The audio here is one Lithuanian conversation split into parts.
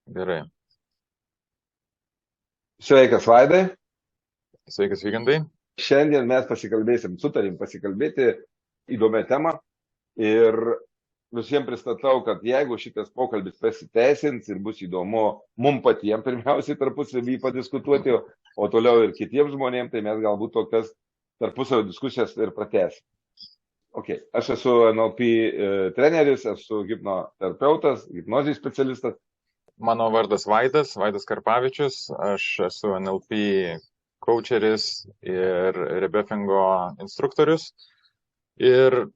Gerai. Sveikas, Vaidai. Sveikas, Vygantai. Šiandien mes sutarim pasikalbėti įdomią temą ir visiems pristatau, kad jeigu šitas pokalbis pasiteisins ir bus įdomu mums patiems pirmiausiai tarpusavį padiskutuoti, o toliau ir kitiems žmonėms, tai mes galbūt tokias tarpusavio diskusijas ir pratęsim. Okay. Aš esu NLP treneris, esu hipnoterapeutas, hipnozijos specialistas. Mano vardas Vaidas Karpavičius. Aš esu NLP coacheris ir rebirthingo instruktorius. Ir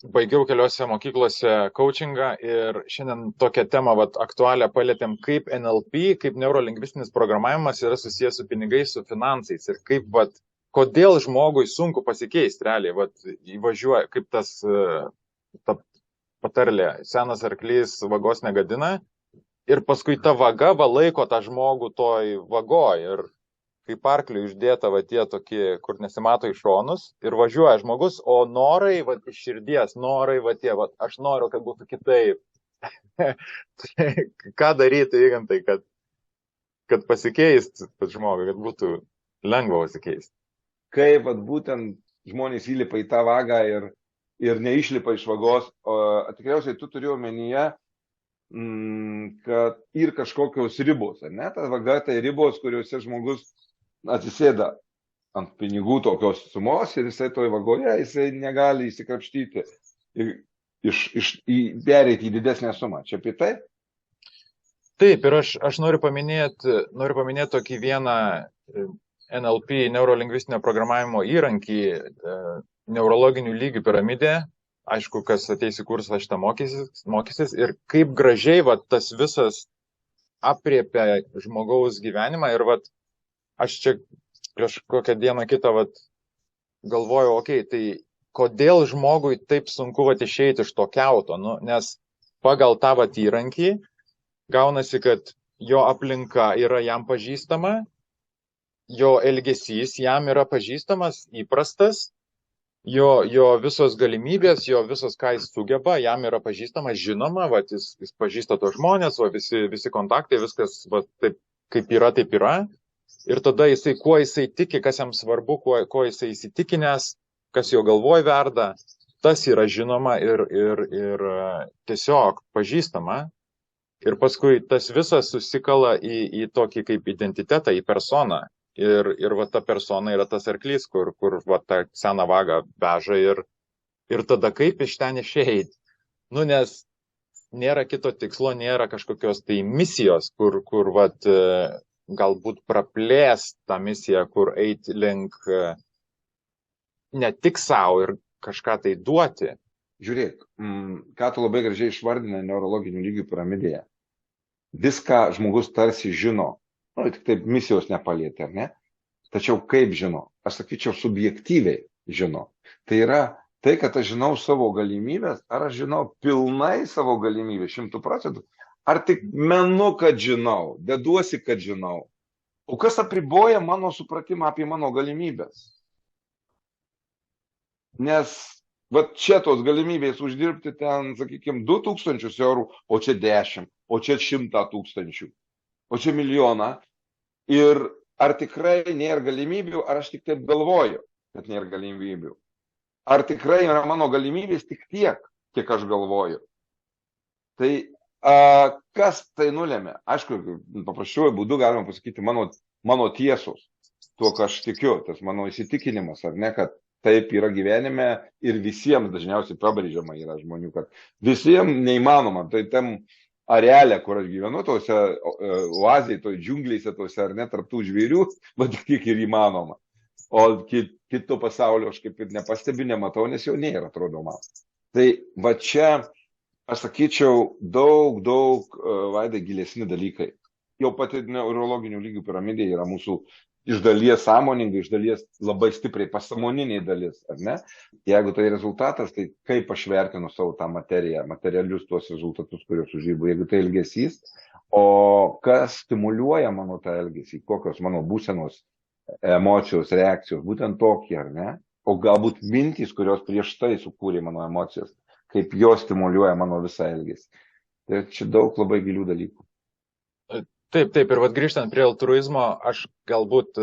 baigiau keliose mokyklose coachingą ir šiandien tokią temą aktualią palėtėm, kaip NLP, kaip neurolingvistinis programavimas yra susijęs su pinigais, su finansais ir kaip kodėl žmogui sunku pasikeisti realiai, įvažiuoja, kaip ta patarlė, senas arklys vagos negadina ir paskui ta vaga laiko tą žmogų toj vagoj ir kaip arkliui uždėta tie tokie, kur nesimato iš šonus ir važiuoja žmogus, o norai iš širdies, norai aš noriu, kad būtų kitaip. Ką daryti, Vygantai, kad pasikeist žmogui, kad būtų lengva pasikeisti? Kaip būtent žmonės įlipa į tą vagą ir neišlipa iš vagos, o tikriausiai tu turi omenyje, kad ir kažkokios ribos, ne? Ta vaga tai ribos, kuriuose žmogus atsisėda ant pinigų tokios sumos ir jisai toj vagoje, jisai negali įsikrapštyti ir pereiti į didesnę sumą. Čia apie tai? Taip, ir aš noriu paminėti tokį vieną NLP, neurolingvistinio programavimo įrankį, neurologinių lygių piramidė. Aišku, kas ateis į kursą šitą mokysis ir kaip gražiai tas visas apriepia žmogaus gyvenimą ir aš čia prieš kokią dieną kitą galvojau, tai kodėl žmogui taip sunku išeiti iš to kiauto, nes pagal tą įrankį gaunasi, kad jo aplinka yra jam pažįstama, jo elgesys jam yra pažįstamas, įprastas, jo visos galimybės, jo visos, ką jis sugeba, jam yra pažįstama, žinoma, jis pažįsta tos žmonės, visi kontaktai, viskas taip, kaip yra, taip yra. Ir tada kuo jisai tiki, kas jam svarbu, kuo jisai įsitikinęs, kas jo galvoj verda, tas yra žinoma ir tiesiog pažįstama. Ir paskui tas visas susikala į tokį kaip identitetą, į personą. Ir ta persona yra tas arklys, kur tą seną vagą veža ir tada kaip iš ten išeiti. Nes nėra kito tikslo, nėra kažkokios tai misijos, kur galbūt praplės tą misiją, kur eiti link ne tik savo ir kažką tai duoti. Žiūrėk, ką tu labai gražiai išvardinai neurologinių lygių piramidėje. Viską žmogus tarsi žino, tik taip misijos nepalietė, ar ne? Tačiau kaip žino? Aš sakyčiau, subjektyviai žino. Tai yra tai, kad aš žinau savo galimybės, ar aš žinau pilnai savo galimybės, 100%, ar tik menu, kad žinau, deduosi, kad žinau. O kas apriboja mano supratimą apie mano galimybės? Nes čia tos galimybės uždirbti ten, sakykime, 2000 eurų, o čia 10, o čia 100 000, o čia milijoną. Ir ar tikrai nėra galimybių, ar aš tik taip galvoju, kad nėra galimybių. Ar tikrai yra mano galimybės tik tiek, kiek aš galvoju. Tai kas tai nulėmė? Aišku, paprasčiuoju būdu galima pasakyti mano tiesos, tuo, ką aš tikiu, tas mano įsitikinimas, ar ne, kad taip yra gyvenime ir visiems dažniausiai pabrėžiama yra žmonių, kad visiems neįmanoma. Tai tam arealė, kur aš gyvenu, tose oazėje, toj džiunglėse, tose ar ne, tarptų žvėrių, bet tik ir įmanoma. O kito pasaulio aš kaip ir nepastebiu, nematau, nes jau nėra, atrodo man. Tai čia, aš sakyčiau, daug, Vaidai, gilesni dalykai. Jau pati neurologinių lygių piramidė yra mūsų iš dalies sąmoningai, iš dalies labai stipriai pasąmoniniai dalis, ar ne? Jeigu tai rezultatas, tai kaip aš vertinu savo tą materiją, materialius tuos rezultatus, kuriuos uždirbu, jeigu tai elgesys, o kas stimuliuoja mano tą elgesį, kokios mano būsenos, emocijos, reakcijos, būtent tokie, ar ne? O galbūt mintys, kurios prieš tai sukūrė mano emocijas, kaip jos stimuliuoja mano visą elgesį. Tai čia daug labai gilių dalykų. Taip, ir vat grįžtant prie altruizmo, aš galbūt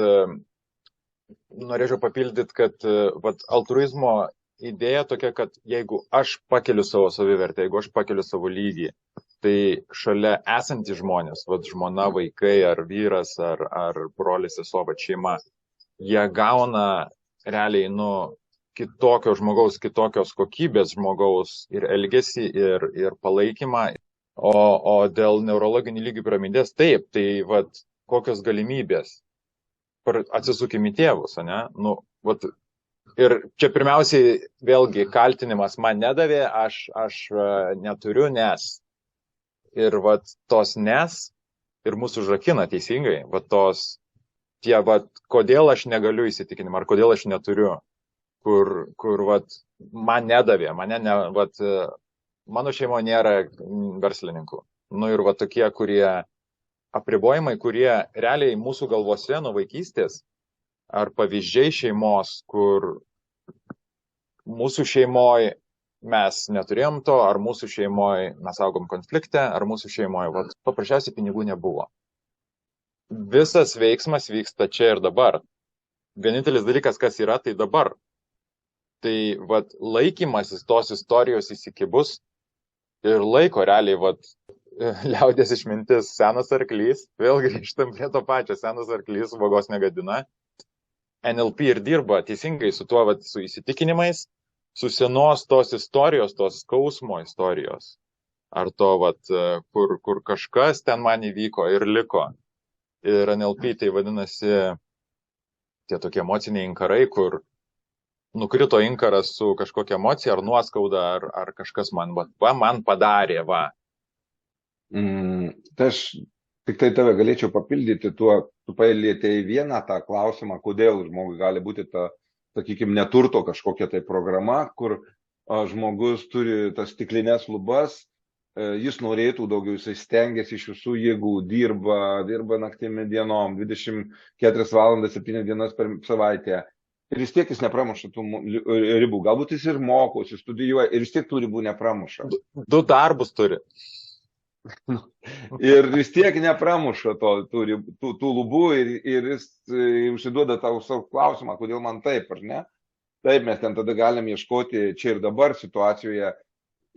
norėčiau papildyti, kad vat altruizmo idėja tokia, kad jeigu aš pakeliu savo savivertę, jeigu aš pakeliu savo lygį, tai šalia esantys žmonės, vat žmona, vaikai, ar vyras, ar brolis, sesuo, vat šeima, jie gauna realiai, kitokio žmogaus, kitokios kokybės žmogaus ir elgesį, ir palaikymą. O dėl neurologinių lygių piramidės, taip, tai vat kokios galimybės. Atsisukim į tėvus, ne? Vat, ir čia pirmiausiai vėlgi kaltinimas man nedavė, aš neturiu, nes. Ir vat tos nes ir mūsų užrakina teisingai, vat kodėl aš negaliu įsitikinimą, ar kodėl aš neturiu, kur vat man nedavė, mano šeimoje nėra verslininkų. Ir vat tokie, kurie apribojimai, kurie realiai mūsų galvose nuo vaikystės, ar pavyzdžiai šeimos, kur mūsų šeimoje mes neturėjom to, ar mūsų šeimoje mes augom konflikte, ar mūsų šeimoje paprasčiausiai pinigų nebuvo. Visas veiksmas vyksta čia ir dabar. Vienintelis dalykas, kas yra, tai dabar. Tai laikymasis tos istorijos įsikibus ir laiko realiai, liaudės išmintis, senas arklys, vėl grįžtam prie to pačio, senas arklys vagos negadina. NLP ir dirba teisingai su tuo, su įsitikinimais, su senos tos istorijos, tos skausmo istorijos. Ar to, kur kažkas ten man įvyko ir liko. Ir NLP tai vadinasi tie tokie emociniai inkarai, kur nukrito inkaras su kažkokia emocija, ar nuoskauda, ar kažkas man padarė, Tai aš tik tai tave galėčiau papildyti tuo, tu palietei vieną tą klausimą, kodėl žmogui gali būti ta, sakykime, neturto kažkokia tai programa, kur žmogus turi tas stiklinės lubas, jis norėtų daugiau, jisai stengiasi iš visų jėgų, dirba naktimi dienom, 24 valandas, 7 dienas per savaitę. Ir vis tiek jis nepramuša tų ribų. Galbūt jis ir mokosi, studijuoja ir vis tiek tų ribų nepramuša. 2 darbus turi. Ir vis tiek nepramuša tų lubų ir jis užsiduoda tau savo klausimą, kodėl man taip, ar ne? Taip, mes ten tada galim ieškoti čia ir dabar situacijoje,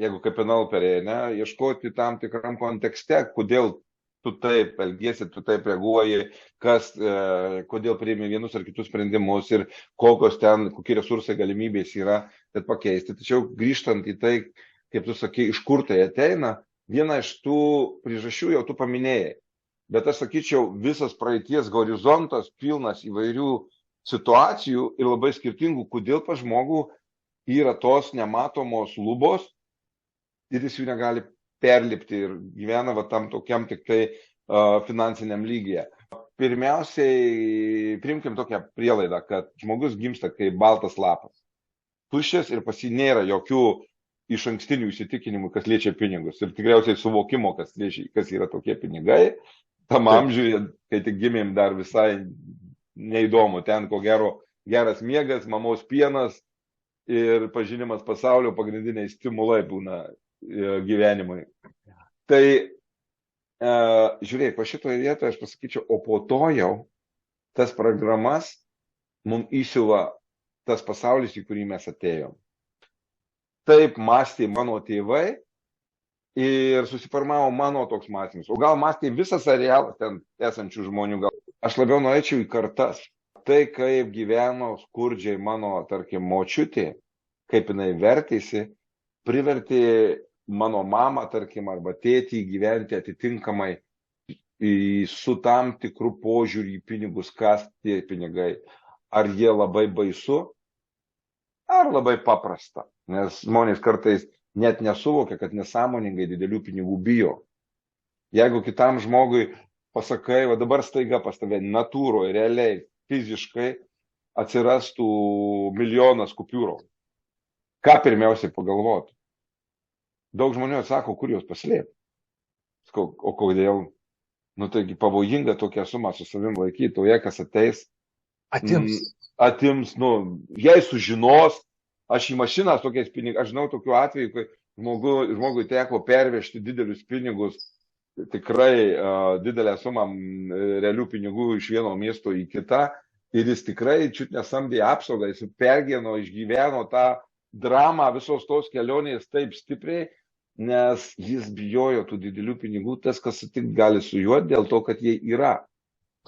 jeigu kaip NLP-ė, ieškoti tam tikram kontekste, kodėl tu taip elgiesi, tu taip reaguoji, kodėl priimi vienus ar kitus sprendimus ir kokie resursai galimybės yra, kad pakeisti. Tačiau grįžtant į tai, kaip tu sakai, iš kur tai ateina, vieną iš tų priežasčių jau tu paminėjai. Bet aš sakyčiau, visas praeities horizontas pilnas įvairių situacijų ir labai skirtingų, kodėl pas žmogų yra tos nematomos lubos ir jis jų negali perlipti ir gyvena tam tokiam tik tai finansiniam lygyje. Pirmiausiai, priimkim tokią prielaidą, kad žmogus gimsta kaip baltas lapas. Tuščias ir pas jį nėra jokių iš ankstinių įsitikinimų, kas liečia pinigus. Ir tikriausiai suvokimo, kas yra tokie pinigai. Tam amžiuje, kai tik gimėm, dar visai neįdomu. Ten ko gero geras miegas, mamos pienas ir pažinimas pasaulio pagrindiniai stimulai būna gyvenimui. Tai žiūrėk, po šitoje vietoje aš pasakyčiau, o po to jau tas programas mums įsiuva tas pasaulis, į kurį mes atėjom. Taip mąstė mano tėvai ir susiformavo mano toks mąstymas. O gal mąstė visas arealas ten esančių žmonių. Aš labiau norėčiau į kartas. Tai, kaip gyveno skurdžiai mano, tarkim, močiutė, kaip jinai vertėsi, privertė mano mamą, tarkim, arba tėtį gyventi atitinkamai su tam tikrų požiūrį į pinigus, kas tie pinigai. Ar jie labai baisu, ar labai paprasta. Nes žmonės kartais net nesuvokia, kad nesąmoningai didelių pinigų bijo. Jeigu kitam žmogui pasakai, va dabar staiga pas tave natūroje, realiai, fiziškai atsirastų 1 milijonas kupiūrų, ką pirmiausiai pagalvotų? Daug žmonių atsako, kur jos paslėpti. O kodėl? Taigi pavojinga tokia suma su savim laikyti, o jei kas ateis, atims, jei sužinos, aš į mašiną tokiais pinigais, aš žinau tokių atvejų, kai žmogui teko pervežti didelius pinigus tikrai didelę sumą realių pinigų iš vieno miesto į kitą ir jis tikrai čiut nesamdė apsaugą, jis pergyveno, išgyveno tą dramą visos tos kelionės taip stipriai, nes jis bijojo tų didelių pinigų, tas, kas sutik gali su juo, dėl to, kad jie yra.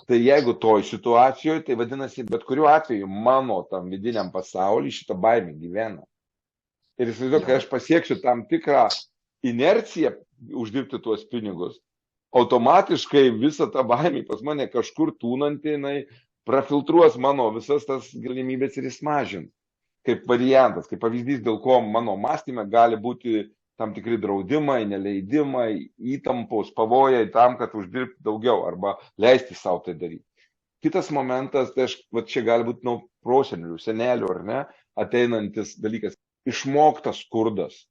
Tai jeigu toj situacijoje, tai vadinasi, bet kuriuo atveju mano tam vidiniam pasaulyje šitą baimę gyvena. Ir įsivaizduoju, kai aš pasieksiu tam tikrą inerciją uždirbti tuos pinigus, automatiškai visa ta baimė pas mane kažkur tūnanti, jinai prafiltruos mano visas tas galimybės ir jis mažins. Kaip variantas, kaip pavyzdys, dėl ko mano mąstyme gali būti tam tikri draudimai, neleidimai, įtampos, pavojai tam, kad uždirbti daugiau arba leisti savo tai daryti. Kitas momentas, tai čia gali būti nuo prosenelių, senelių ar ne, ateinantis dalykas, išmoktas skurdas.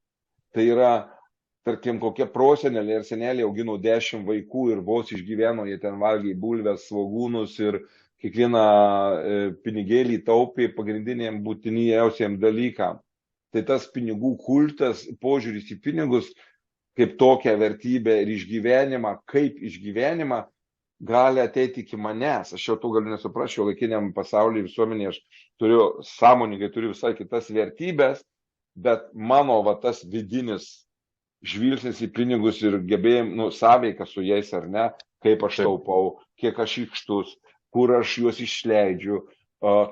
Tai yra, tarkim, kokie proseneliai ir seneliai augino 10 vaikų ir vos išgyveno, jie ten valgė bulves, svogūnus ir kiekvieną pinigėlį taupė pagrindiniam būtiniausiam dalykam. Tai tas pinigų kultas, požiūris į pinigus kaip tokią vertybę ir išgyvenimą, kaip išgyvenimą gali ateiti iki manęs. Aš jau to galiu nesuprasti, šiuolaikiniam pasaulyje visuomenėje aš sąmoningai turiu visai kitas vertybės, bet mano tas vidinis žvilgsnis į pinigus ir gebėjim, sąveika su jais ar ne, kaip aš taupau, kiek aš ikštus, kur aš juos išleidžiu,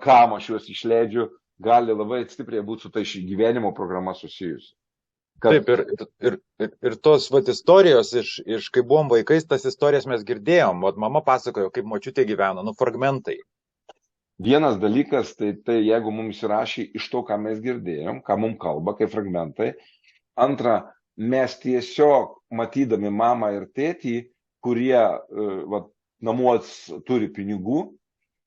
kam aš juos išleidžiu, gali labai stipriai būti su tai gyvenimo programa susijusi. Taip, ir tos istorijos, kai buvom vaikais, tas istorijas mes girdėjom, mama pasakojo, kaip močiutė gyveno, fragmentai. Vienas dalykas, tai jeigu mums įrašė iš to, ką mes girdėjom, ką mums kalba, kaip fragmentai. Antra, mes tiesiog matydami mamą ir tėtį, kurie namuos turi pinigų,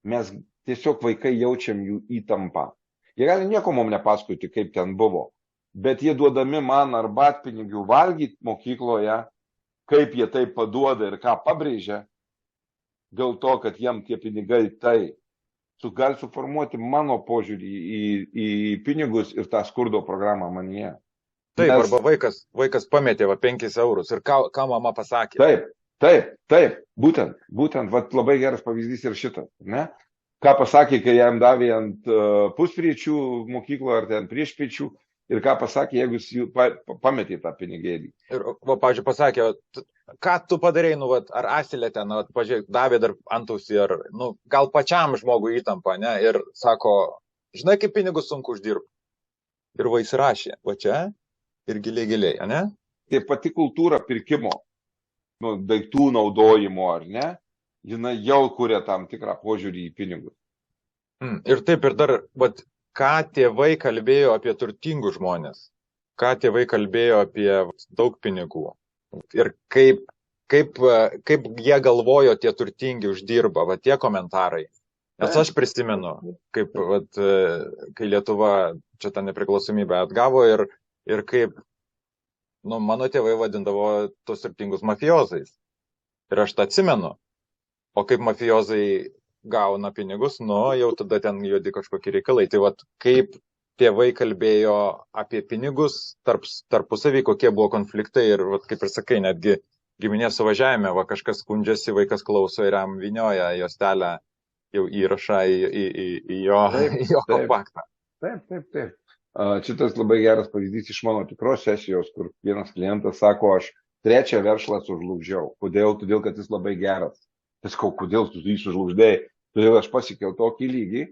mes tiesiog vaikai jaučiam jų įtampą. Jie gali nieko mums nepasakoti, kaip ten buvo, bet jie duodami man arbatpinigių valgyti mokykloje, kaip jie tai paduoda ir ką pabrėžia, dėl to, kad jiem tie pinigai gali suformuoti mano požiūrį į pinigus ir tą skurdo programą manyje. Taip, arba vaikas pametė 5 eurus ir ką mama pasakė. Taip, būtent labai geras pavyzdys ir šitas, ne? Ką pasakė, kai jam davė ant puspriečių mokyklo ar ten priešpiečių ir ką pasakė, jeigu jis pametė tą pinigėlį. Ir, pavyzdžiui, pasakė, ką tu padarei, ar asilė ten, pažiūrėk, davė dar antausį, ar, gal pačiam žmogui įtampa, ne, ir sako, žinai, kaip pinigus sunku uždirbti. Ir va įsirašė, va čia ir giliai, ne? Tai pati kultūra pirkimo, daiktų naudojimo, ar ne? Jinai jau kuria tam tikrą požiūrį į pinigus. Ir taip, ir dar, ką tėvai kalbėjo apie turtingus žmonės, ką tėvai kalbėjo apie daug pinigų ir kaip jie galvojo tie turtingi uždirba, tie komentarai. Nes aš prisimenu, kaip, kai Lietuva čia tą nepriklausomybę atgavo ir kaip, mano tėvai vadindavo tos turtingus mafiozais. Ir aš tą atsimenu. O kaip mafiozai gauna pinigus, jau tada ten juodi kažkokie reikalai. Tai kaip tėvai kalbėjo apie pinigus tarpusavį, kokie buvo konfliktai ir kaip ir sakai, netgi giminės suvažiavime, kažkas skundžiasi, vaikas klauso ir jam vynioja juostelę jau įrašą į jo kompaktą. Taip. Šitas labai geras pavyzdys iš mano tikros sesijos, kur vienas klientas sako, aš 3 verslą sužlugdžiau. Kodėl? Todėl, kad jis labai geras. Kodėl tu jį sužlugdėjai? Todėl aš pasiekiau tokį lygį,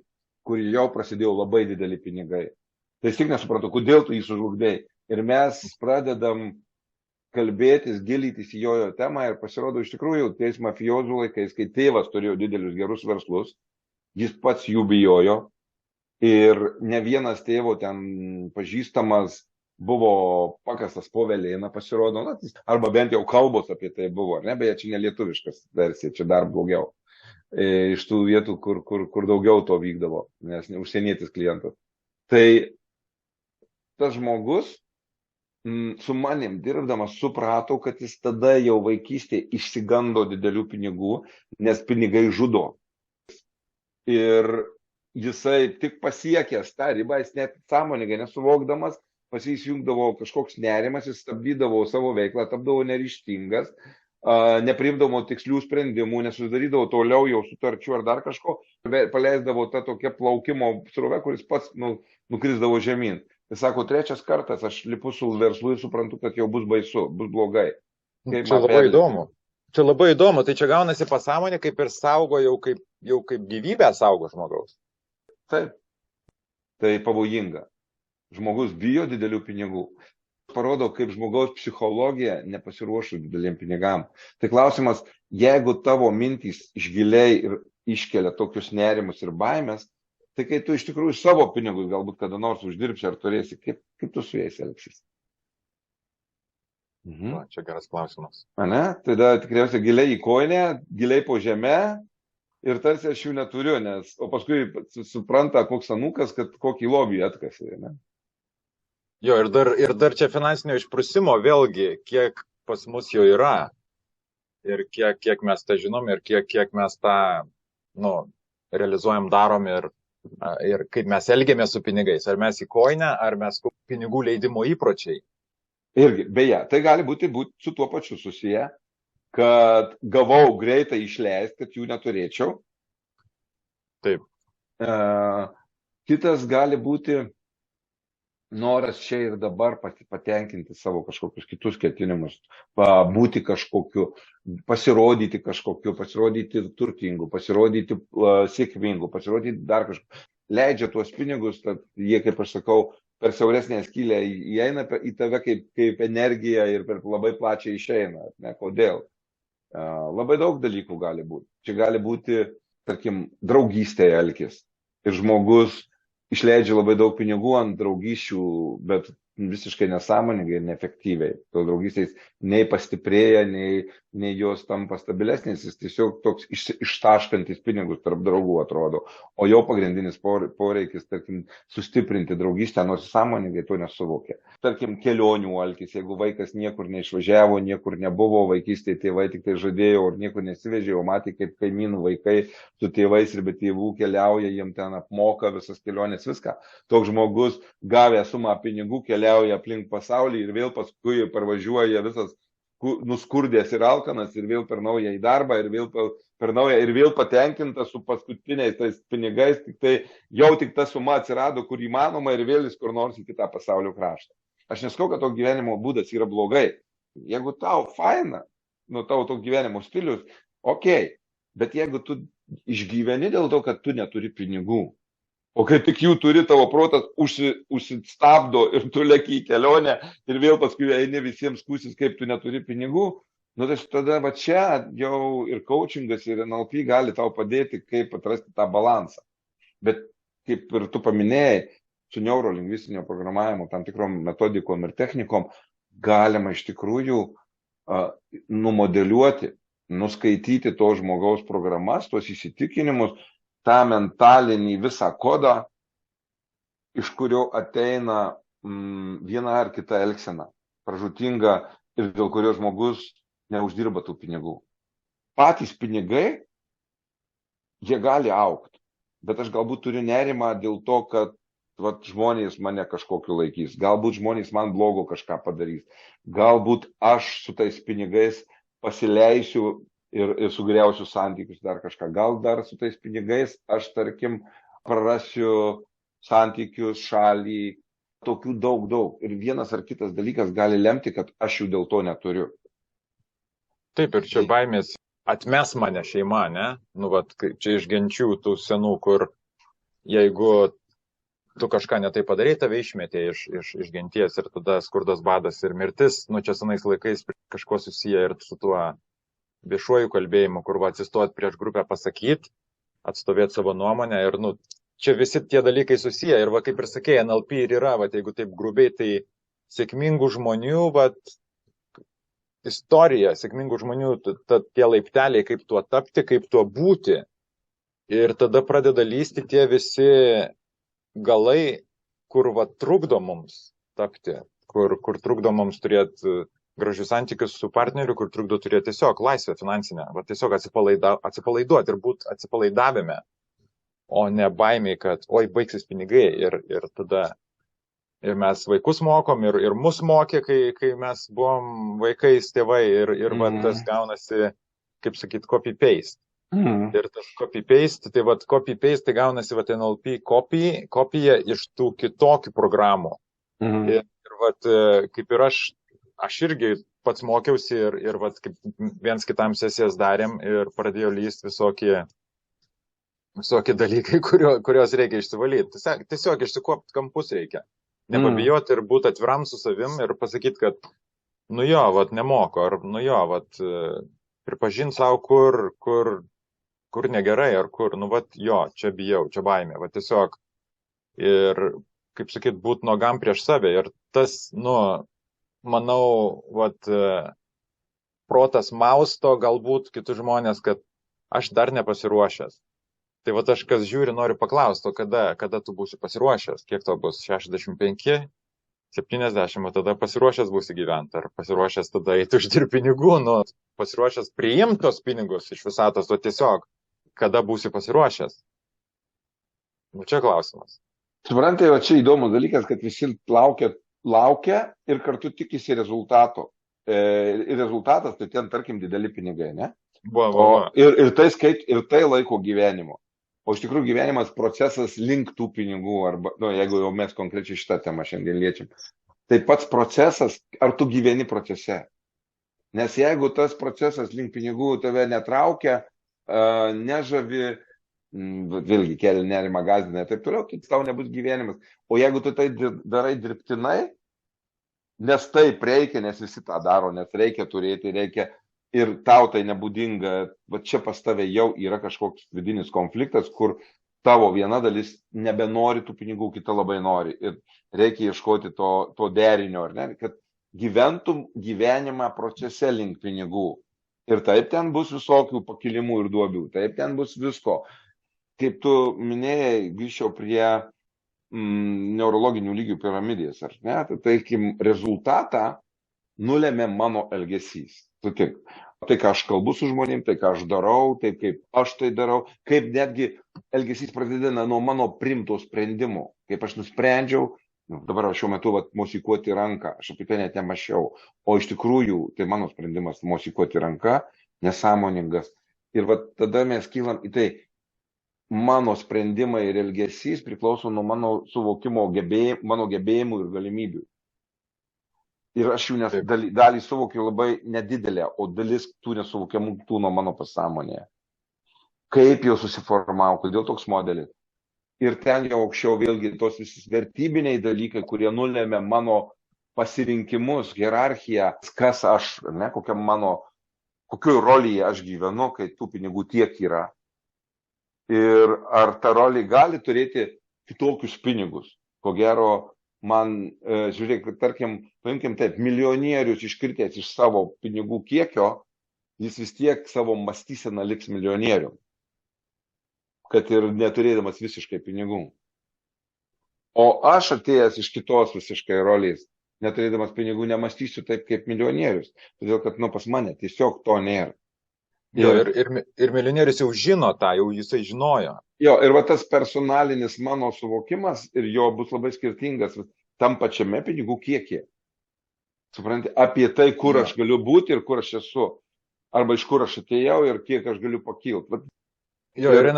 kur jau prasidėjo labai dideli pinigai. Tai tik nesupratau, kodėl tu jį sužlugdėjai. Ir mes pradedam kalbėtis, gilytis į jo temą ir pasirodo iš tikrųjų tais mafijozų laikais, kai tėvas turėjo didelius gerus verslus, jis pats jų bijojo ir ne vienas tėvo ten pažįstamas buvo pakastas po velėną, pasirodo, arba bent jau kalbos apie tai buvo, ne, beje, čia nelietuviškas versija, čia dar blogiau. Iš tų vietų, kur daugiau to vykdavo, nes užsienietis klientas. Tai tas žmogus su manim dirbdamas suprato, kad jis tada jau vaikystėje išsigando didelių pinigų, nes pinigai žudo. Ir jisai tik pasiekęs tą ribą, jis net sąmoningai nesuvokdamas, pas jį įsijungdavo kažkoks nerimas, jis stabdydavo savo veiklą, tapdavo neryžtingas, nepriimdavo tikslių sprendimų, nesudarydavo toliau jau sutarčių ar dar kažko, paleisdavo tą tokią plaukimo srovę, kuris pats nukrisdavo žemyn. Tai sako, trečias kartas aš lipu su verslu ir suprantu, kad jau bus baisu, bus blogai. Čia labai įdomu. Čia labai įdomu, tai čia gaunasi pasąmonė, kaip ir saugo, jau kaip gyvybę saugo žmogaus. Taip, tai pavojinga. Žmogus bijo didelių pinigų. Parodo, kaip žmogaus psichologija nepasiruošų dideliem pinigam. Tai klausimas, jeigu tavo mintys išgiliai ir iškelia tokius nerimus ir baimės, tai kai tu iš tikrųjų savo pinigus galbūt kada nors uždirbsi ar turėsi, kaip tu su jais elgsis? Va, čia geras klausimas. Ane? Tada tikriausiai giliai į koinę, giliai po žemę ir tarsi aš jų neturiu, o paskui supranta koks anūkas, kad kokį lobį atkasi. Ne? Jo, ir dar čia finansinio išprusimo vėlgi, kiek pas mus jo yra ir kiek mes tą žinom ir kiek mes tą realizuojam, darom ir kaip mes elgiamės su pinigais. Ar mes į koinę, ar mes pinigų leidimo įpročiai. Irgi, beje, tai gali būti su tuo pačiu susiję, kad gavau greitai išleisti, kad jų neturėčiau. Taip. Kitas gali būti noras čia ir dabar patenkinti savo kažkokius kitus ketinimus, būti kažkokiu, pasirodyti kažkokiu, pasirodyti turtingu, pasirodyti sėkmingu, pasirodyti dar kažkokiu. Leidžia tuos pinigus, tad jie, kaip aš sakau, per siauresnę skylę įeina į tave kaip energija ir per labai plačiai išeina. Ne? Kodėl? Labai daug dalykų gali būti. Čia gali būti, tarkim, draugystėje elkis. Ir žmogus išleidžia labai daug pinigų ant draugysčių, bet visiškai nesąmoningai ir neefektyviai. Tos draugystės nei pastiprėja, nei jos tampa stabilesnės, jis tiesiog toks ištaškantis pinigus tarp draugų atrodo. O jo pagrindinis poreikis, tarkim, sustiprinti draugystę, nors sąmoningai to nesuvokia. Tarkim, kelionių alkis, jeigu vaikas niekur neišvažiavo, niekur nebuvo, vaikystėje tėvai tik tai žadėjo ir niekur nesivežė, o matė, kaip kaimynų vaikai su tėvais ir be tėvų keliauja, jiem ten apmoka visas kelionės, viską. Toks žmogus gavę sumą pinigų keliauja aplink pasaulį ir vėl paskui parvažiuoja visas nuskurdęs ir alkanas ir vėl per naują į darbą ir vėl per naują ir vėl patenkintas su paskutiniais tais pinigais, tik ta suma atsirado, kur įmanoma ir vėl jis kur nors į kitą pasaulio kraštą. Aš neskau, kad to gyvenimo būdas yra blogai. Jeigu tau faina, tavo to gyvenimo stilius, okei, bet jeigu tu išgyveni dėl to, kad tu neturi pinigų, o kai tik jų turi, tavo protas užsistabdo ir tu leki į kelionę ir vėl paskui eini visiems skųsis, kaip tu neturi pinigų, tai tada va čia jau ir coachingas, ir NLP gali tau padėti, kaip atrasti tą balansą. Bet kaip ir tu paminėjai, su neurolingvistinio programavimo, tam tikrom metodikom ir technikom galima iš tikrųjų numodeliuoti, nuskaityti to žmogaus programas, tos įsitikinimus, tą mentalinį visą kodą, iš kurio ateina viena ar kita elgsena, pražūtinga ir dėl kurio žmogus neuždirba tų pinigų. Patys pinigai, jie gali augti, bet aš galbūt turiu nerimą dėl to, kad žmonės mane kažkokiu laikys, galbūt žmonės man blogo kažką padarys, galbūt aš su tais pinigais pasileisiu ir sugriausiu santykius dar kažką. Gal dar su tais pinigais aš, tarkim, prarasiu santykius, šalį, tokių daug. Ir vienas ar kitas dalykas gali lemti, kad aš jų dėl to neturiu. Taip, ir čia baimės atmes mane šeima, ne? Čia iš genčių tų senų, kur jeigu tu kažką netai padarai, tave išmetė iš genties ir tada skurdas, badas ir mirtis, čia senais laikais kažko susiję ir su tuo viešuoju kalbėjimu, kur atsistot prieš grupę pasakyti, atstovėti savo nuomonę ir čia visi tie dalykai susiję ir kaip ir sakė, NLP ir yra, jeigu taip grubiai, tai sėkmingų žmonių, istorija, sėkmingų žmonių, tie laipteliai, kaip tuo tapti, kaip tuo būti ir tada pradeda lysti tie visi galai, kur trukdo mums tapti, kur trukdo mums turėti gražius santykius su partneriu, kur trukdo turėti tiesiog laisvę finansinę, tiesiog atsipalaiduoti ir būti atsipalaidavime, o ne baimiai, kad baigsis pinigai ir tada Ir mes vaikus mokom, ir mus mokė, kai mes buvom vaikais tėvai, ir va, tas gaunasi, kaip sakyt, copy-paste. Ir tas copy-paste, tai va, copy-paste tai gaunasi va, NLP kopija iš tų kitokių programų. Ir va, kaip ir aš irgi pats mokiausi ir va, kaip viens kitam sesijas darėm ir pradėjo lysti visokie dalykai, kuriuos reikia išsivalyti. Tiesiog išsikopti kampus reikia. Nepabijoti ir būti atviram su savim ir pasakyti, kad nu jo, vat nemoko, ar nu jo, vat pripažinti savo, kur negerai, ar kur, nu vat jo, čia bijau, čia baimė, vat tiesiog. Ir, kaip sakyt, būti nogam prieš save. Ir tas, nu, manau, vat protas mausto galbūt kitus žmonės, kad aš dar nepasiruošęs. Tai va aš kas žiūri, noriu paklausti, kada tu būsi pasiruošęs, kiek to bus, 65, 70, o tada pasiruošęs būsi gyventi, ar pasiruošęs tada eiti uždirbti pinigų, nu, pasiruošęs priimti tos pinigus iš visatos, o tiesiog, kada būsi pasiruošęs. Nu, čia klausimas. Suprantate, va čia įdomus dalykas, kad visi laukia ir kartu tikisi rezultato. Ir rezultatas, tai ten, tarkim, dideli pinigai, ne? Ir tai laiko gyvenimo. O iš tikrųjų gyvenimas procesas link tų pinigų, arba, nu, jeigu jau mes konkrečiai šitą temą šiandien liečiam, tai pats procesas, ar tu gyveni procese. Nes jeigu tas procesas link pinigų tave netraukia, nežavi, vėlgi kelia nerimą, gąsdina ir taip toliau, tai tau nebus gyvenimas. O jeigu tu tai darai dirbtinai, nes taip reikia, nes visi tą daro, nes reikia turėti, reikia. Ir tau tai nebūdinga, bet čia pas tave jau yra kažkoks vidinis konfliktas, kur tavo viena dalis nebenori tų pinigų, kita labai nori. Ir reikia ieškoti to derinio, ar ne, kad gyventum gyvenimą procese link pinigų. Ir taip ten bus visokių pakilimų ir duobių, taip ten bus visko. Kaip tu minėjai, grįžčiau prie neurologinių lygių piramidės, ar ne, tai rezultatą nulėmė mano elgesys. Sutik. Tai, ką aš kalbu su žmonėm, tai, ką aš darau, taip kaip aš tai darau, kaip netgi elgesys prasideda nuo mano primto sprendimų. Kaip aš nusprendžiau, dabar šiuo metu mosikuoti ranką, aš apie tai net nemačiau. O iš tikrųjų, tai mano sprendimas mosikuoti ranką, nesąmoningas. Ir tada mes kylam į tai, mano sprendimai ir elgesys priklauso nuo mano suvokimo, mano gebėjimų ir galimybių. Ir aš jų dalį suvokiu labai nedidelę, o dalis tų nesuvokiamų tūno mano pasąmonėje. Kaip jau susiformavo, kodėl toks modelis. Ir ten jau aukščiau vėlgi tos visi vertybiniai dalykai, kurie nulėmė mano pasirinkimus, hierarchiją, kas aš, ne, kokioj rolyje aš gyvenu, kai tų pinigų tiek yra. Ir ar ta rolė gali turėti kitokius pinigus. Ko gero, man, žiūrėk, tarkim, paimkim taip, milijonierius iškritęs iš savo pinigų kiekio, jis vis tiek savo mąstyseną liks milijonierium, kad ir neturėdamas visiškai pinigų. O aš atėjęs iš kitos visiškai rolės, neturėdamas pinigų, nemąstysiu taip kaip milijonierius, todėl kad, pas mane tiesiog to nėra. Jo, ir milijonierius jau žino tą, jau jisai žinojo. Jo, ir tas personalinis mano suvokimas ir jo bus labai skirtingas tam pačiame pinigų kiekyje. Supranti, apie tai, kur aš galiu būti ir kur aš esu. Arba iš kur aš atėjau ir kiek aš galiu pakilti. Jo, ir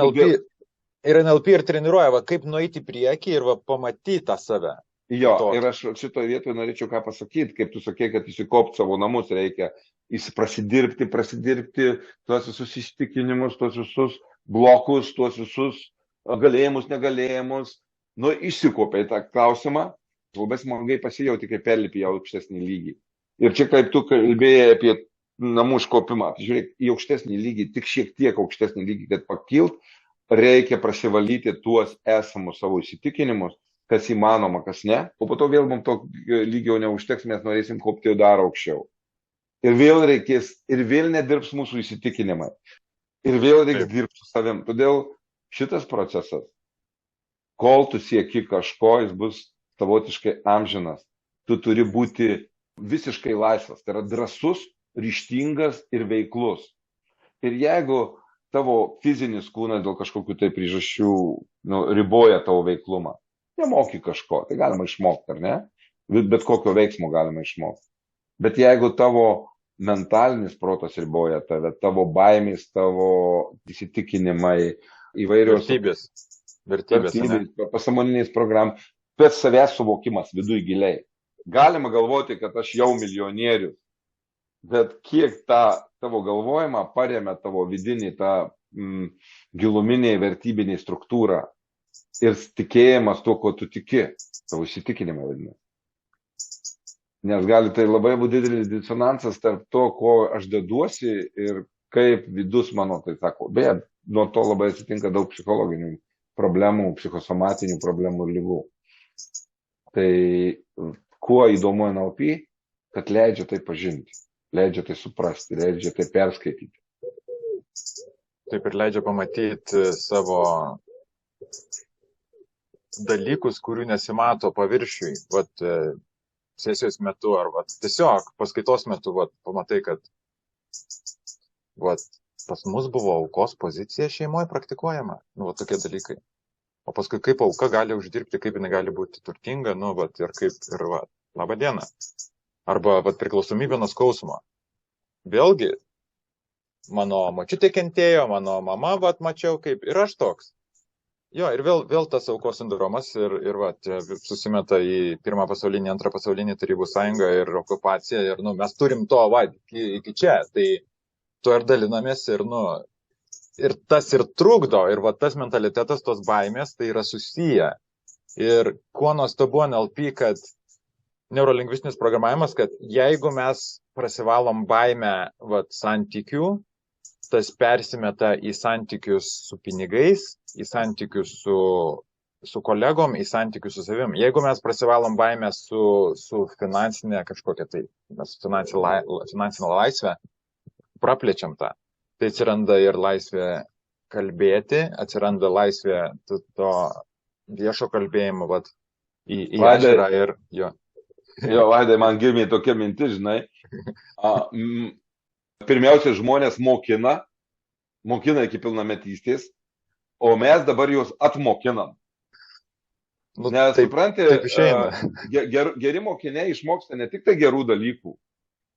NLP ir treniruoja, kaip nueiti į priekį ir pamatyti tą save. Jo, ir aš šitoje vietoje norėčiau ką pasakyti, kaip tu sakei, kad įsikopti savo namus reikia, prasidirbti tuos visus įsitikinimus, tuos visus blokus, tuos visus galėjimus, negalėjimus. Išsikopė į tą klausimą, labai smagiai pasijauti, kai perlipi į aukštesnį lygį. Ir čia kaip tu kalbėjai apie namų iškopimą, žiūrėk, į aukštesnį lygį, tik šiek tiek aukštesnį lygį, kad pakilt, reikia prasivalyti tuos esamus savo įsitikinimus, kas įmanoma, kas ne, o po to vėl mums to lygio neužteks, mes norėsim kopti dar aukščiau. Ir vėl reikės, ir vėl nedirbs mūsų įsitikinimai. Ir vėl reiks dirbti su savim. Todėl šitas procesas, kol tu sieki kažko, jis bus savotiškai amžinas. Tu turi būti visiškai laisvas. Tai yra drąsus, ryžtingas ir veiklus. Ir jeigu tavo fizinis kūnas dėl kažkokių tai priežasčių riboja tavo veiklumą, nemoki kažko, tai galima išmokti, ar ne? Bet kokio veiksmo galima išmokti. Bet jeigu tavo mentalinis protas riboja tave, tavo baimės, tavo įsitikinimai, įvairios Vertybės, ne? pasąmoniniais program, pats savęs suvokimas viduje giliai. Galima galvoti, kad aš jau milijonierius, bet kiek tą tavo galvojimą paremia tavo vidinį tą giluminį vertybinį struktūrą ir tikėjimas tuo, ko tu tiki, tavo įsitikinimą vadinasi. Nes gali tai labai būti didelis disonansas tarp to, ko aš deduosi ir kaip vidus mano, tai sako. Beje, nuo to labai atsitinka daug psichologinių problemų, psichosomatinių problemų ir lygų. Tai kuo įdomu NLP, kad leidžia tai pažinti, leidžia tai suprasti, leidžia tai perskaityti. Taip ir leidžia pamatyti savo dalykus, kurių nesimato paviršiui. Vat sesijos metu ar vat tiesiog paskaitos metu vat pamatai, kad vat pas mus buvo aukos pozicija šeimoje praktikuojama. Nu, vat tokie dalykai. O paskui kaip auka gali uždirbti, kaip jinai gali būti turtinga, nu, vat ir kaip, ir vat, laba diena. Arba vat priklausomybė nuo skausmo. Vėlgi, mano močiutė kentėjo, mano mama, vat mačiau kaip, ir aš toks. Jo, ir vėl tas aukos sindromas ir vat, susimeta į Pirmą pasaulinį, Antrą pasaulinį Tarybų sąjungą ir okupaciją. Ir, nu, mes turim to, vat, iki čia. Tai to ir dalinamės ir, nu, ir tas ir trukdo. Ir vat tas mentalitetas, tos baimės, tai yra susiję. Ir kuo nuostabu NLP, kad neurolingvistinis programavimas, kad jeigu mes prasivalom baimę vat santykių, tas persimeta į santykius su pinigais, į santykius su kolegom, į santykius su savim. Jeigu mes prasivalom baimę su finansinė kažkokia tai, finansinė laisvė, praplečiam tą. Tai atsiranda ir laisvė kalbėti, atsiranda laisvė to viešo kalbėjimo, vat, į ežerą ir jo. Jo, Vaidai, man gimė tokia mintis, žinai. Pirmiausia, žmonės mokina iki pilnametystės, o mes dabar juos atmokinam. Nu, nes, supranti, taip išeina. Geri mokiniai išmoksta ne tik tai gerų dalykų,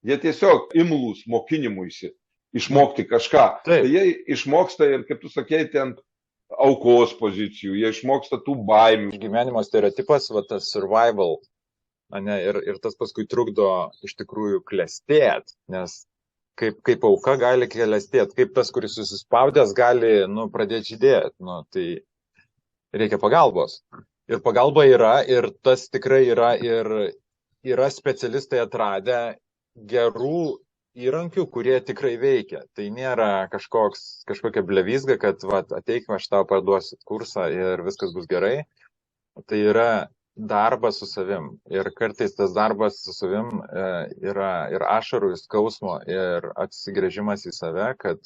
jie tiesiog imlūs mokinimuisi išmokti kažką. Tai jie išmoksta ir, kaip tu sakei, ten aukos pozicijų, jie išmoksta tų baimių. Gyvenimo stereotipas, va, tas survival, ne, ir tas paskui trukdo iš tikrųjų klestėti, nes kaip auka gali klestėti, kaip tas, kuris susispaudęs, gali, nu, pradėti žydėti, nu, tai reikia pagalbos. Ir pagalba yra, ir tas tikrai yra, ir yra specialistai atradę gerų įrankių, kurie tikrai veikia. Tai nėra kažkokia blevizga, kad va, ateikime, aš tau parduosiu kursą ir viskas bus gerai. Tai yra darbas su savim. Ir kartais tas darbas su savim yra ir ašarų, ir skausmo, ir atsigręžimas į save, kad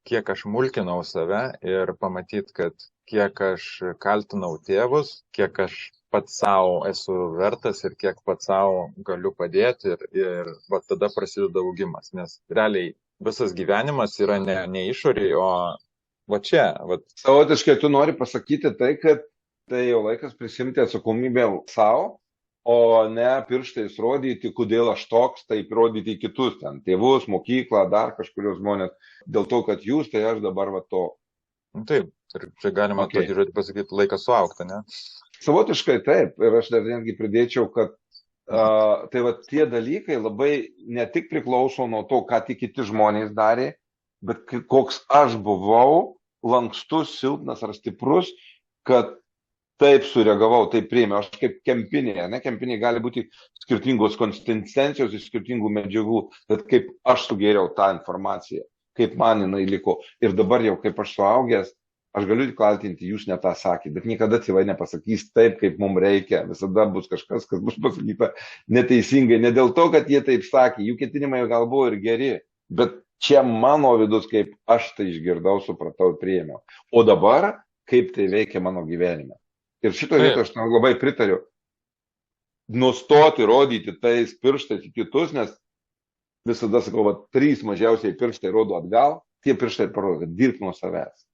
kiek aš mulkinau save ir pamatyt, kad kiek aš kaltinau tėvus, kiek aš pats savo esu vertas ir kiek pats savo galiu padėti ir va tada prasideda augimas, nes realiai visas gyvenimas yra ne išoriai, o va čia. Va. Savotiškai tu nori pasakyti tai, kad tai jau laikas prisimti atsakomybę savo, o ne pirštais rodyti, kodėl aš toks, taip rodyti kitus, ten tėvus, mokyklą, dar kažkurios žmonės, dėl to, kad jūs, tai aš dabar va to. Taip, ir čia galima tokį žodį pasakyti, laikas suaugti, ne? Savotiškai taip, ir aš dar netgi pridėčiau, kad tai va tie dalykai labai ne tik priklauso nuo to, ką tik kiti žmonės darė, bet koks aš buvau, lankstus, silpnas ar stiprus, kad taip sureagavau, taip priėmiau. Aš kaip kempinė, ne? Kempinė gali būti skirtingos konsistencijos iš skirtingų medžiagų, bet kaip aš sugėriau tą informaciją, kaip man jinai liko. Ir dabar jau kaip aš suaugęs, aš galiu kaltinti, jūs ne tą sakėte, bet niekada tėvai nepasakys taip, kaip mums reikia. Visada bus kažkas, kas bus pasakyta neteisingai. Ne dėl to, kad jie taip sakė, jų ketinimai gal buvo ir geri, bet čia mano vidus, kaip aš tai išgirdau, supratau ir priėmiau. O dabar, kaip tai veikia mano gyvenime. Ir šitoje vietoje aš labai pritariu. Nustoti rodyti tais pirštais į kitus, nes visada sakau, 3 mažiausiai pirštai rodo atgal, tie pirštai parodo, kad dirbk nuo savęs.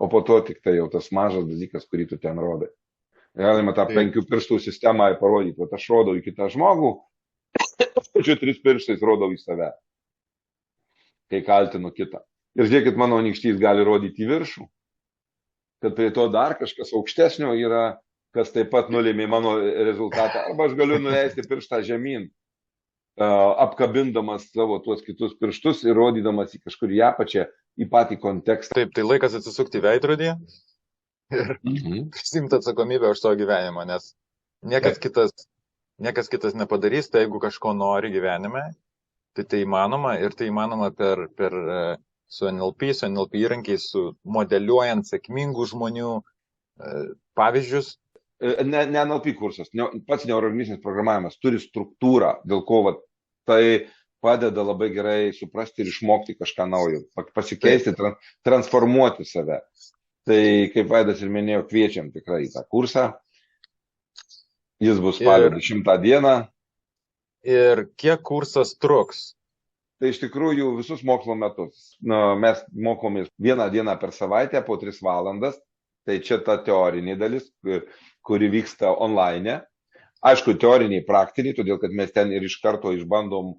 O po to tik tai jau tas mažas dalykas, kurį tu ten rodai. Galima tą 5 pirštų sistemą parodyti. O aš rodau į kitą žmogų, čia 3 pirštais rodau į save, kai kaltinu kitą. Ir žiūrėkit, mano nykštys gali rodyti į viršų, kad prie to dar kažkas aukštesnio yra, kas taip pat nulėmė mano rezultatą. Arba aš galiu nuleisti pirštą žemyn, apkabindamas savo tuos kitus pirštus ir rodydamas į kažkur į apačią, į patį kontekstą. Taip, tai laikas atsisukti į veidrodį ir prisimti atsakomybę už savo gyvenimą, nes niekas kitas nepadarys, tai jeigu kažko nori gyvenime, tai įmanoma ir tai įmanoma su NLP įrankiais, su modeliuojant sėkmingų žmonių pavyzdžius. Ne NLP kursas, pats neurolingvistinis programavimas turi struktūrą, dėl ko tai padeda labai gerai suprasti ir išmokti kažką naujo, pasikeisti, transformuoti save. Tai, kaip Vaidas ir minėjo, kviečiam tikrai į tą kursą. Jis bus spalio 10 dieną. Ir kiek kursas truks? Tai iš tikrųjų visus mokslo metus. Mes mokomės 1 dieną per savaitę po 3 valandas. Tai čia ta teorinė dalis, kuri vyksta online. Aišku, teoriniai, praktiniai, todėl kad mes ten ir iš karto išbandom,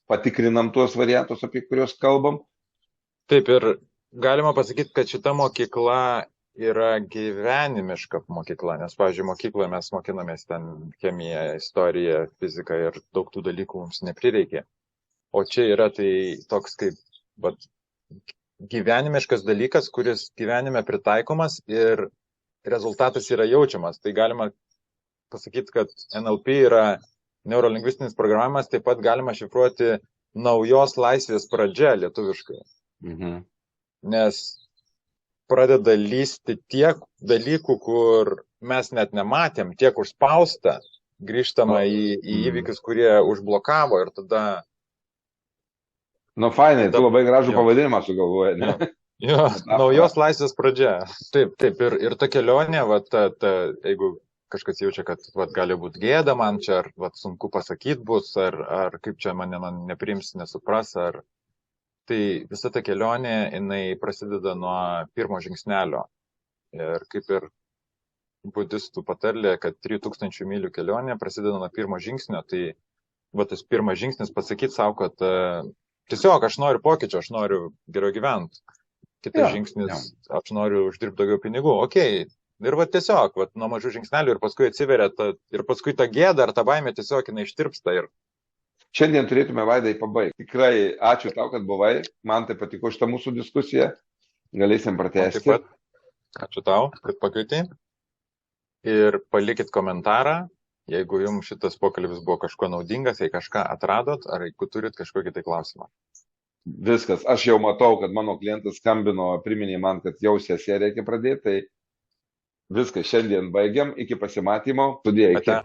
patikrinam tuos variantus, apie kuriuos kalbam. Taip, ir galima pasakyti, kad šita mokykla yra gyvenimiška mokykla, nes, pavyzdžiui, mokykloje mes mokinamės ten chemiją, istoriją, fiziką ir daug tų dalykų mums neprireikė. O čia yra tai toks kaip gyvenimiškas dalykas, kuris gyvenime pritaikomas ir rezultatas yra jaučiamas. Tai galima pasakyti, kad NLP yra neurolingvistinis programavimas, taip pat galima šifruoti naujos laisvės pradžia lietuviškai. Nes pradeda lysti tiek dalykų, kur mes net nematėm, tiek užspausta, grįžtama į įvykius, kurie užblokavo ir tada... Fainai, tu labai gražų pavadinimą sugalvoji, ne? Jo, naujos laisvės pradžia. Taip, ir ta kelionė, jeigu kažkas jaučia, kad gali būti gėda man čia, ar sunku pasakyti bus, ar kaip čia mane nepriims, nesupras, tai visa ta kelionė, jinai prasideda nuo pirmo žingsnelio. Ir kaip ir budistų patarlė, kad 3000 mylių kelionė prasideda nuo pirmo žingsnio, tai tas pirmas žingsnis pasakyti savo, kad tiesiog aš noriu pokyčio, aš noriu geriau gyventi. Kitas žingsnis, aš noriu uždirbti daugiau pinigų. Okay. Ir tiesiog, nuo mažų žingsnelių ir paskui atsiveria, ir paskui ta gėda ar ta baimė tiesiog jinai ištirpsta. Šiandien turėtume, Vaidai, pabaigti. Tikrai ačiū tau, kad buvai. Man tai patiko šitą mūsų diskusiją. Galėsim pratęsti. Taip pat. Ačiū tau, kad pakvietei. Ir palikit komentarą, jeigu jums šitas pokalbis buvo kažko naudingas, jei kažką atradot, ar jeigu turit kažkokį tai klausimą. Viskas. Aš jau matau, kad mano klientas skambino, priminė man, kad jau sesiją reikia pradėti. Tai viskas. Šiandien baigiam. Iki pasimatymo. Sudie, iki.